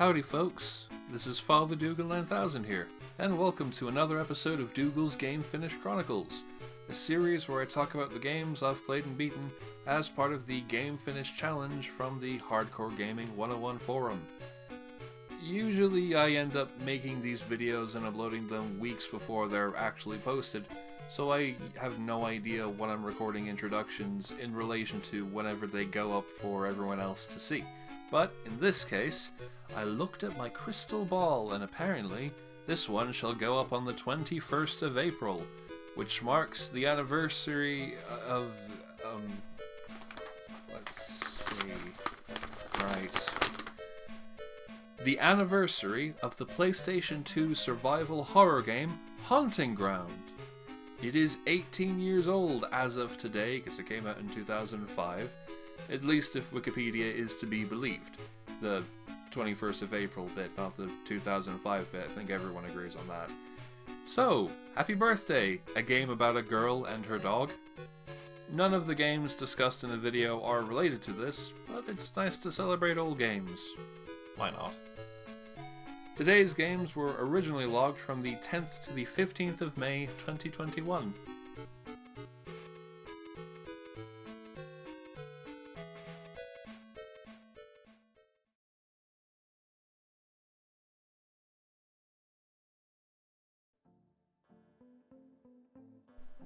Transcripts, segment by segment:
Howdy folks, this is Father Dougal 9000 here, and welcome to another episode of Dougal's Game Finish Chronicles, a series where I talk about the games I've played and beaten as part of the Game Finish Challenge from the Hardcore Gaming 101 forum. Usually I end up making these videos and uploading them weeks before they're actually posted, so I have no idea when I'm recording introductions in relation to whenever they go up for everyone else to see. But in this case, I looked at my crystal ball and apparently this one shall go up on the 21st of April, which marks the anniversary of, let's see, right. The anniversary of the PlayStation 2 survival horror game, Haunting Ground. It is 18 years old as of today, because it came out in 2005, at least if Wikipedia is to be believed. The 21st of April bit, not the 2005 bit, I think everyone agrees on that. So, happy birthday, a game about a girl and her dog. None of the games discussed in the video are related to this, but it's nice to celebrate old games. Why not? Today's games were originally logged from the 10th to the 15th of May 2021.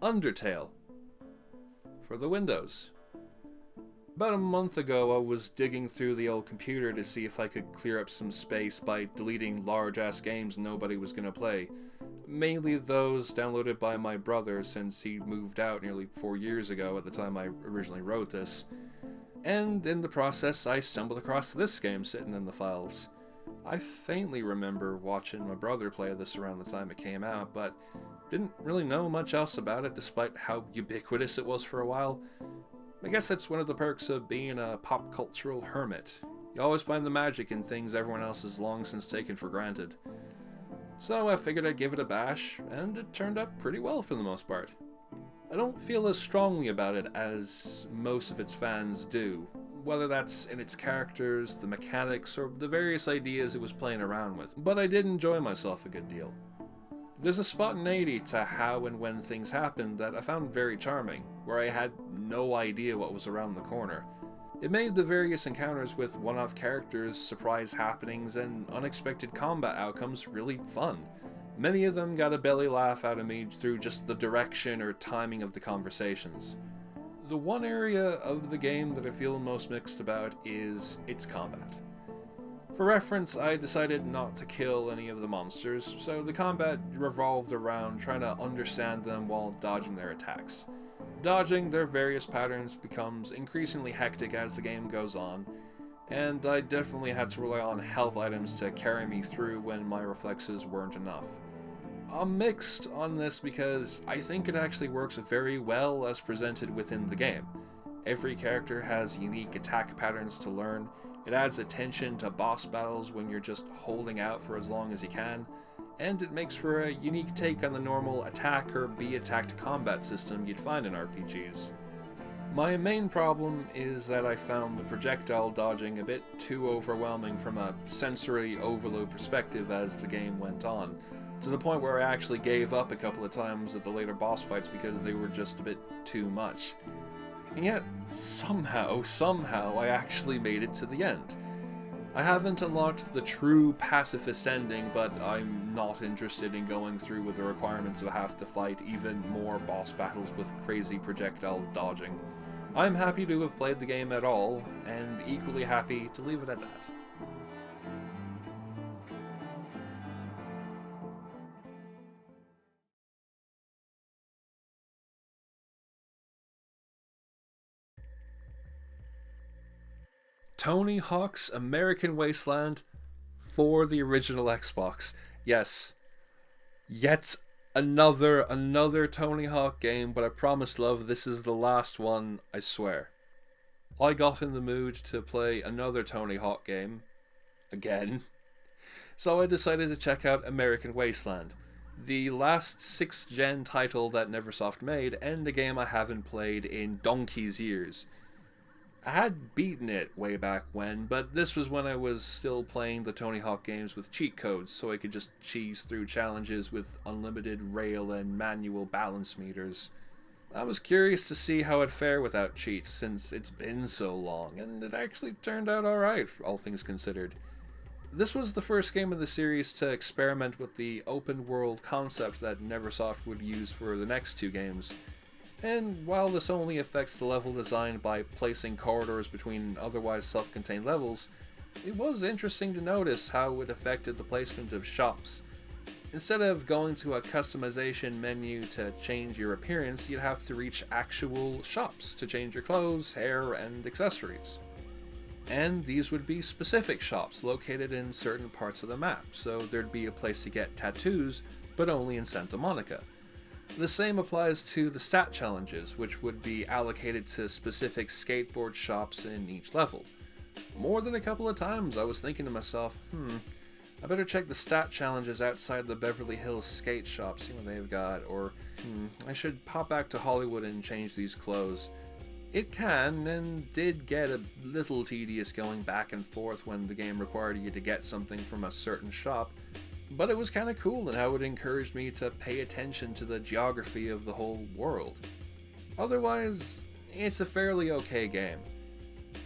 Undertale for the Windows. About a month ago I was digging through the old computer to see if I could clear up some space by deleting large-ass games nobody was going to play. Mainly those downloaded by my brother since he moved out nearly 4 years ago at the time I originally wrote this. And in the process I stumbled across this game sitting in the files. I faintly remember watching my brother play this around the time it came out, but didn't really know much else about it despite how ubiquitous it was for a while. I guess that's one of the perks of being a pop cultural hermit. You always find the magic in things everyone else has long since taken for granted. So I figured I'd give it a bash, and it turned out pretty well for the most part. I don't feel as strongly about it as most of its fans do, whether that's in its characters, the mechanics, or the various ideas it was playing around with, but I did enjoy myself a good deal. There's a spontaneity to how and when things happened that I found very charming, where I had no idea what was around the corner. It made the various encounters with one-off characters, surprise happenings, and unexpected combat outcomes really fun. Many of them got a belly laugh out of me through just the direction or timing of the conversations. The one area of the game that I feel most mixed about is its combat. For reference, I decided not to kill any of the monsters, so the combat revolved around trying to understand them while dodging their attacks. Dodging their various patterns becomes increasingly hectic as the game goes on, and I definitely had to rely on health items to carry me through when my reflexes weren't enough. I'm mixed on this because I think it actually works very well as presented within the game. Every character has unique attack patterns to learn. It adds attention to boss battles when you're just holding out for as long as you can, and it makes for a unique take on the normal attack or be attacked combat system you'd find in RPGs. My main problem is that I found the projectile dodging a bit too overwhelming from a sensory overload perspective as the game went on, to the point where I actually gave up a couple of times at the later boss fights because they were just a bit too much. And yet, somehow I actually made it to the end. I haven't unlocked the true pacifist ending, but I'm not interested in going through with the requirements of have to fight even more boss battles with crazy projectile dodging. I'm happy to have played the game at all, and equally happy to leave it at that. Tony Hawk's American Wasteland for the original Xbox. Yes, yet another Tony Hawk game, but I promise, love, this is the last one, I swear. I got in the mood to play another Tony Hawk game, again, so I decided to check out American Wasteland, the last 6th gen title that Neversoft made, and a game I haven't played in donkey's years. I had beaten it way back when, but this was when I was still playing the Tony Hawk games with cheat codes, so I could just cheese through challenges with unlimited rail and manual balance meters. I was curious to see how it'd fare without cheats, since it's been so long, and it actually turned out alright, all things considered. This was the first game of the series to experiment with the open world concept that Neversoft would use for the next two games. And while this only affects the level design by placing corridors between otherwise self-contained levels, it was interesting to notice how it affected the placement of shops. Instead of going to a customization menu to change your appearance, you'd have to reach actual shops to change your clothes, hair, and accessories. And these would be specific shops located in certain parts of the map, so there'd be a place to get tattoos, but only in Santa Monica. The same applies to the stat challenges, which would be allocated to specific skateboard shops in each level. More than a couple of times I was thinking to myself, I better check the stat challenges outside the Beverly Hills skate shop, see what they've got, or I should pop back to Hollywood and change these clothes. It can, and did get a little tedious going back and forth when the game required you to get something from a certain shop, but it was kind of cool in how it encouraged me to pay attention to the geography of the whole world. Otherwise, it's a fairly okay game.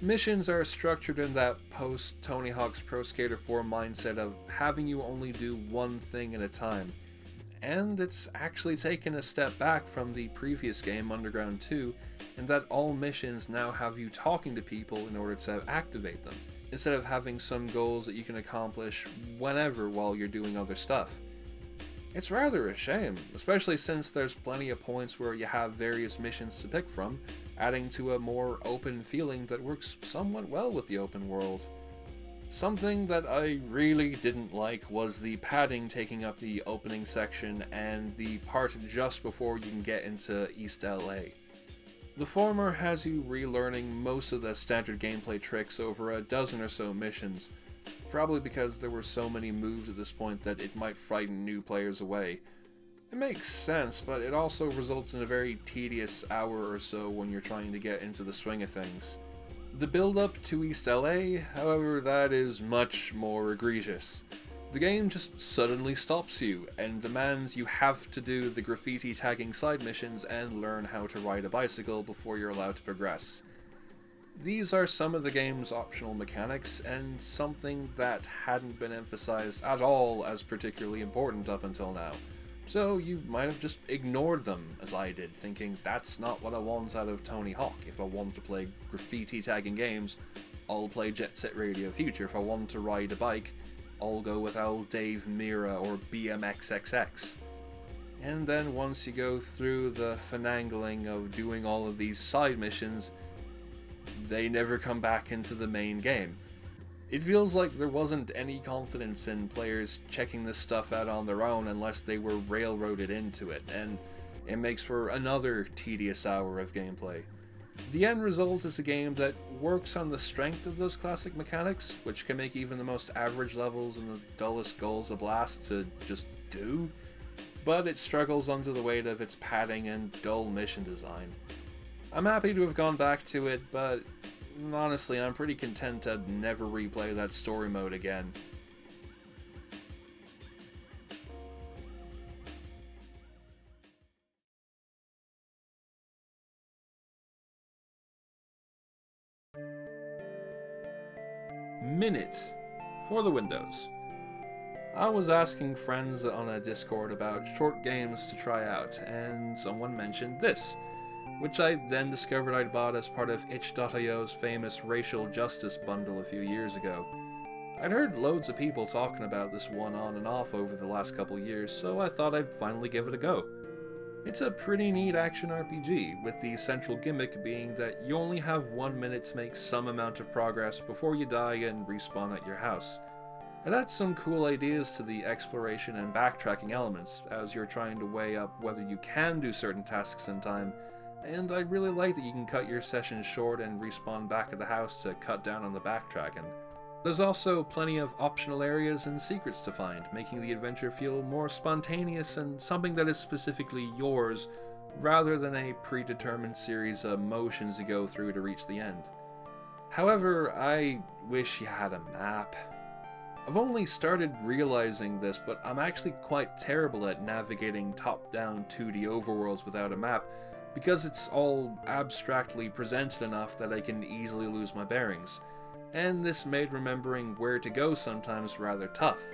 Missions are structured in that post-Tony Hawk's Pro Skater 4 mindset of having you only do one thing at a time, and it's actually taken a step back from the previous game, Underground 2, in that all missions now have you talking to people in order to activate them, instead of having some goals that you can accomplish whenever while you're doing other stuff. It's rather a shame, especially since there's plenty of points where you have various missions to pick from, adding to a more open feeling that works somewhat well with the open world. Something that I really didn't like was the padding taking up the opening section and the part just before you can get into East LA. The former has you relearning most of the standard gameplay tricks over a dozen or so missions, probably because there were so many moves at this point that it might frighten new players away. It makes sense, but it also results in a very tedious hour or so when you're trying to get into the swing of things. The build-up to East LA, however, that is much more egregious. The game just suddenly stops you and demands you have to do the graffiti tagging side missions and learn how to ride a bicycle before you're allowed to progress. These are some of the game's optional mechanics, and something that hadn't been emphasized at all as particularly important up until now. So you might have just ignored them, as I did, thinking that's not what I want out of Tony Hawk. If I want to play graffiti tagging games, I'll play Jet Set Radio Future. If I want to ride a bike, I'll go with old Dave Mira or BMXXX. And then once you go through the finagling of doing all of these side missions, they never come back into the main game. It feels like there wasn't any confidence in players checking this stuff out on their own unless they were railroaded into it, and it makes for another tedious hour of gameplay. The end result is a game that works on the strength of those classic mechanics, which can make even the most average levels and the dullest goals a blast to just do, but it struggles under the weight of its padding and dull mission design. I'm happy to have gone back to it, but honestly, I'm pretty content to never replay that story mode again. Minit for the Windows. I was asking friends on a Discord about short games to try out, and someone mentioned this, which I then discovered I'd bought as part of itch.io's famous racial justice bundle a few years ago. I'd heard loads of people talking about this one on and off over the last couple years, so I thought I'd finally give it a go. It's a pretty neat action RPG, with the central gimmick being that you only have 1 minute to make some amount of progress before you die and respawn at your house. It adds some cool ideas to the exploration and backtracking elements, as you're trying to weigh up whether you can do certain tasks in time, and I really like that you can cut your sessions short and respawn back at the house to cut down on the backtracking. There's also plenty of optional areas and secrets to find, making the adventure feel more spontaneous and something that is specifically yours, rather than a predetermined series of motions to go through to reach the end. However, I wish you had a map. I've only started realizing this, but I'm actually quite terrible at navigating top-down 2D overworlds without a map, because it's all abstractly presented enough that I can easily lose my bearings, and this made remembering where to go sometimes rather tough.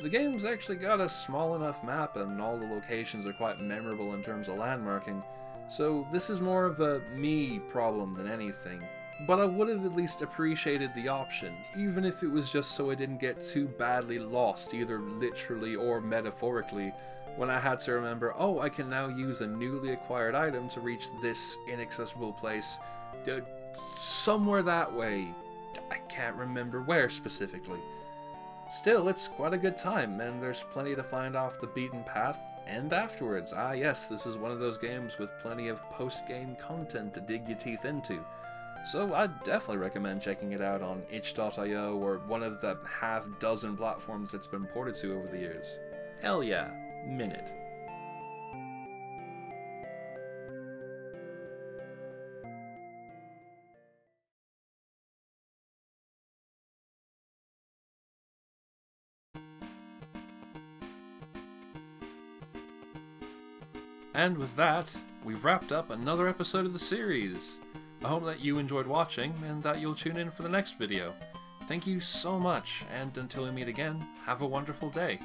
The game's actually got a small enough map and all the locations are quite memorable in terms of landmarking, so this is more of a me problem than anything. But I would have at least appreciated the option, even if it was just so I didn't get too badly lost, either literally or metaphorically, when I had to remember, oh, I can now use a newly acquired item to reach this inaccessible place, somewhere that way. I can't remember where specifically. Still, it's quite a good time, and there's plenty to find off the beaten path, and afterwards. Ah yes, this is one of those games with plenty of post-game content to dig your teeth into. So I'd definitely recommend checking it out on itch.io or one of the half-dozen platforms it's been ported to over the years. Hell yeah, Minit. And with that, we've wrapped up another episode of the series. I hope that you enjoyed watching and that you'll tune in for the next video. Thank you so much, and until we meet again, have a wonderful day.